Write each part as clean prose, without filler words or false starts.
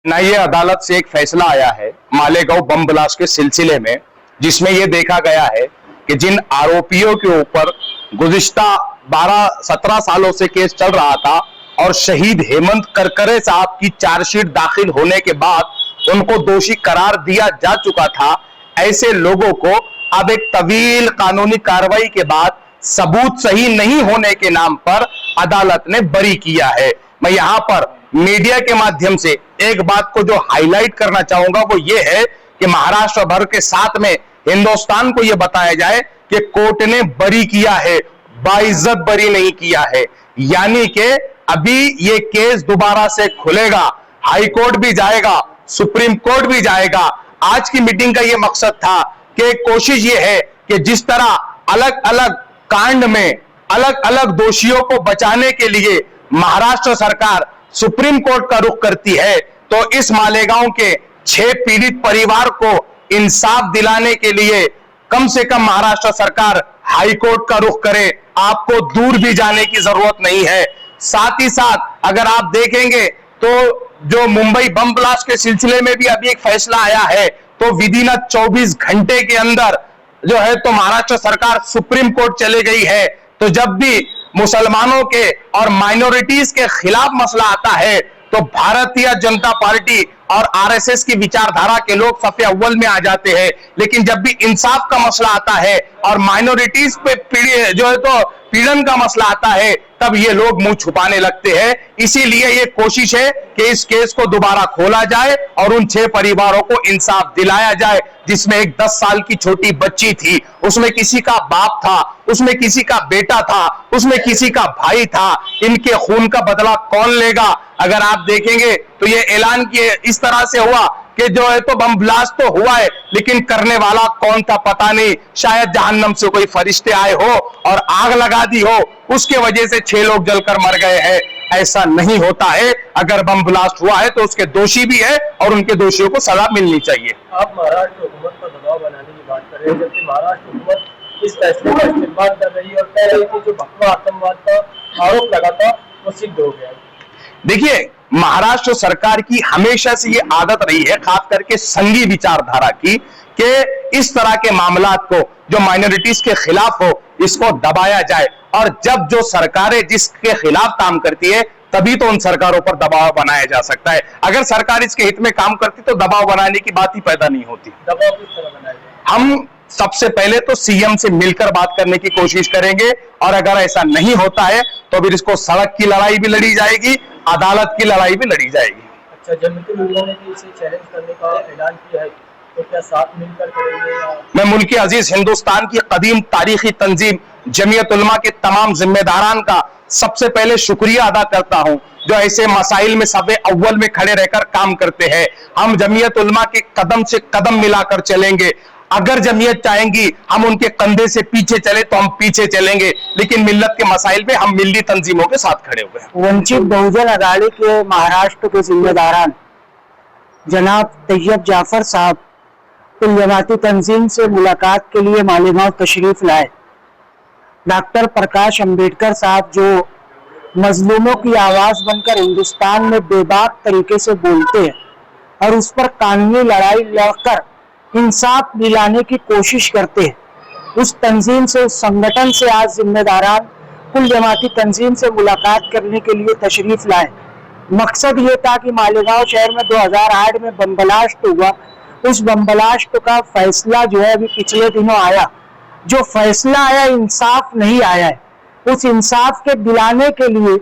न्यायिक अदालत से एक फैसला आया है मालेगांव बम ब्लास्ट के सिलसिले में, जिसमें यह देखा गया है कि जिन आरोपियों के ऊपर गुज़िश्ता 12-17 सालों से केस चल रहा था और शहीद हेमंत करकरे साहब की चार्जशीट दाखिल होने के बाद उनको दोषी करार दिया जा चुका था, ऐसे लोगों को अब एक तवील कानूनी कार्रवाई के बाद सबूत सही नहीं होने के नाम पर अदालत ने बरी किया है। मैं यहां पर मीडिया के माध्यम से एक बात को जो हाईलाइट करना चाहूंगा वो ये है कि महाराष्ट्र भर के साथ में हिंदुस्तान को यह बताया जाए कि कोर्ट ने बरी किया है, बाइज्जत बरी नहीं किया है। यानी कि अभी ये केस दोबारा से खुलेगा, हाई कोर्ट भी जाएगा, सुप्रीम कोर्ट भी जाएगा। आज की मीटिंग का यह मकसद था कि कोशिश ये है कि जिस तरह अलग अलग कांड में अलग अलग दोषियों को बचाने के लिए महाराष्ट्र सरकार सुप्रीम कोर्ट का रुख करती है, तो इस मालेगांव के 6 पीड़ित परिवार को इंसाफ दिलाने के लिए कम से कम महाराष्ट्र सरकार हाई कोर्ट का रुख करे। आपको दूर भी जाने की जरूरत नहीं है। साथ ही साथ अगर आप देखेंगे तो जो मुंबई बम ब्लास्ट के सिलसिले में भी अभी एक फैसला आया है, तो विदिन 24 घंटे के अंदर जो है तो महाराष्ट्र सरकार सुप्रीम कोर्ट चले गई है। तो जब भी मुसलमानों के और माइनॉरिटीज के खिलाफ मसला आता है तो भारतीय जनता पार्टी और आरएसएस की विचारधारा के लोग सफे अव्वल में आ जाते हैं, लेकिन जब भी इंसाफ का मसला आता है और माइनॉरिटीज पे जो है तो पीड़न का मसला आता है, तब ये लोग मुंह छुपाने लगते हैं। इसीलिए ये कोशिश है कि इस केस को दोबारा खोला जाए और उन 6 परिवारों को इंसाफ दिलाया जाए, जिसमें एक 10 साल की छोटी बच्ची थी, उसमें किसी का बाप था, उसमें किसी का बेटा था, उसमें किसी का भाई था। इनके खून का बदला कौन लेगा? अगर आप देखेंगे तो ये ऐलान किए इस तरह से हुआ कि जो है तो बम ब्लास्ट तो हुआ है, लेकिन करने वाला कौन था पता नहीं। शायद जहन्नम से कोई फरिश्ते आए हो और आग लगा दी हो, उसके वजह से 6 लोग जलकर मर गए हैं। ऐसा नहीं होता है। अगर बम ब्लास्ट हुआ है तो उसके दोषी भी है और उनके दोषियों को सजा मिलनी चाहिए। आप महाराष्ट्र हुकूमत पर दबाव बनाने की बात कर रहे हैं, जबकि महाराष्ट्र हुकूमत इस फैसले का इस्तेमाल कर रही है और कह रही थी जो भगवा आतंकवाद का आरोप लगा था वो सिद्ध हो गया। देखिए, महाराष्ट्र सरकार की हमेशा से ये आदत रही है, खास करके संघी विचारधारा की, कि इस तरह के मामलात को जो माइनॉरिटीज के खिलाफ हो इसको दबाया जाए, और जब जो सरकारें जिसके खिलाफ काम करती है तभी तो उन सरकारों पर दबाव बनाया जा सकता है। अगर सरकार इसके हित में काम करती तो दबाव बनाने की बात ही पैदा नहीं होती। दबाव किस तरह बनाया जाए? हम सबसे पहले तो सीएम से मिलकर बात करने की कोशिश करेंगे, और अगर ऐसा नहीं होता है तो फिर इसको सड़क की लड़ाई भी लड़ी जाएगी, अदालत की लड़ाई भी लड़ी जाएगी। अच्छा, जमीयतुल उलमा ने भी इसे चैलेंज करने का ऐलान किया है, तो क्या साथ मिलकर करेंगे? मैं मुल्क अजीज हिंदुस्तान की कदीम तारीखी तंजीम जमीयत उलमा के तमाम जिम्मेदारान का सबसे पहले शुक्रिया अदा करता हूं, जो ऐसे मसाइल में सफ़े अव्वल में खड़े रहकर काम करते हैं। हम जमीयत उलमा के कदम से कदम मिलाकर चलेंगे। अगर जमीयत चाहेंगी हम उनके कंधे से पीछे चले तो हम पीछे चलेंगे, लेकिन मिल्लत के मसाइल में हम मिल्ली तंजीमों के साथ खड़े हुए हैं। वंचित बहुजन अघाड़ी के महाराष्ट्र के जिम्मेदारान जनाब तैयब जाफर साहब कुल जमाती तंजीम से मुलाकात के लिए मालेगांव तशरीफ लाए। डॉक्टर प्रकाश अंबेडकर साहब जो मजलूमों की आवाज बनकर हिंदुस्तान में बेबाक तरीके से बोलते हैं और उस पर कानूनी लड़ाई लड़कर इंसाफ दिलाने की कोशिश करते हैं, उस तंजीम से, उस संगठन से आज जिम्मेदारान कुल जमाती तंजीम से मुलाकात करने के लिए तशरीफ लाए। मकसद ये था कि मालेगांव शहर में 2008 में बम ब्लास्ट हुआ, उस बम ब्लास्ट का फैसला जो है अभी पिछले दिनों आया, जो फैसला आया इंसाफ नहीं आया है। उस इंसाफ के दिलाने के लिए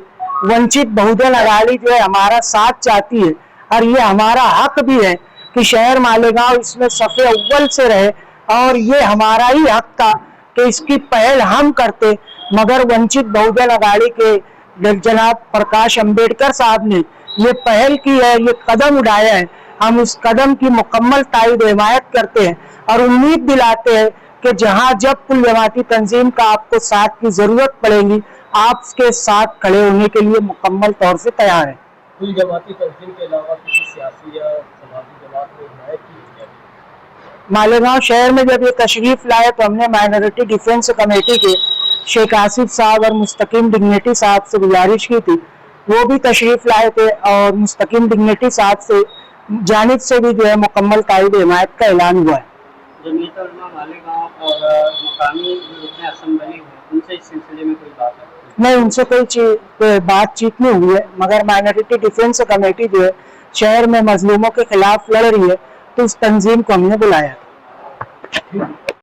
वंचित बहुजन अघाड़ी जो है हमारा साथ चाहती है, और ये हमारा हक भी है कि शहर मालेगांव इसमें सफ़े अव्वल से रहे, और ये हमारा ही हक था कि इसकी पहल हम करते, मगर वंचित बहुजन अघाड़ी के जनाब प्रकाश अंबेडकर साहब ने ये पहल की है, ये कदम उठाया है। हम उस कदम की मुकम्मल तायद हिमायत करते हैं और उम्मीद दिलाते हैं कि जहां जब कुल जमाती तंजीम का आपको साथ की जरूरत पड़ेगी, आपके साथ खड़े होने के लिए मुकम्मल तौर से तैयार है। कुल जमाती तंजीम के अलावा किसी सियासी या समाजी जमात में हिमायत की? मालेगांव शहर में जब ये तशरीफ लाए तो हमने माइनॉरिटी डिफेंस कमेटी के शेख आसिफ साहब और मुस्तकीम डिग्नेटी साहब से गुजारिश की थी, वो भी तशरीफ लाए थे और मुस्तकीम डिग्नेटी साहब से जानिब से भी जो है मुकम्मल कायदे हिमायत का ऐलान हुआ है। जमीयत उलमा मालेगांव और मकामी जितने असेंबली हुए उनसे इस सिलसिले में कोई बात है? नहीं, उनसे कोई बातचीत नहीं हुई है, मगर माइनॉरिटी डिफेंस कमेटी जो है शहर में मजलूमों के खिलाफ लड़ रही है, तो इस तंजीम को हमने बुलाया।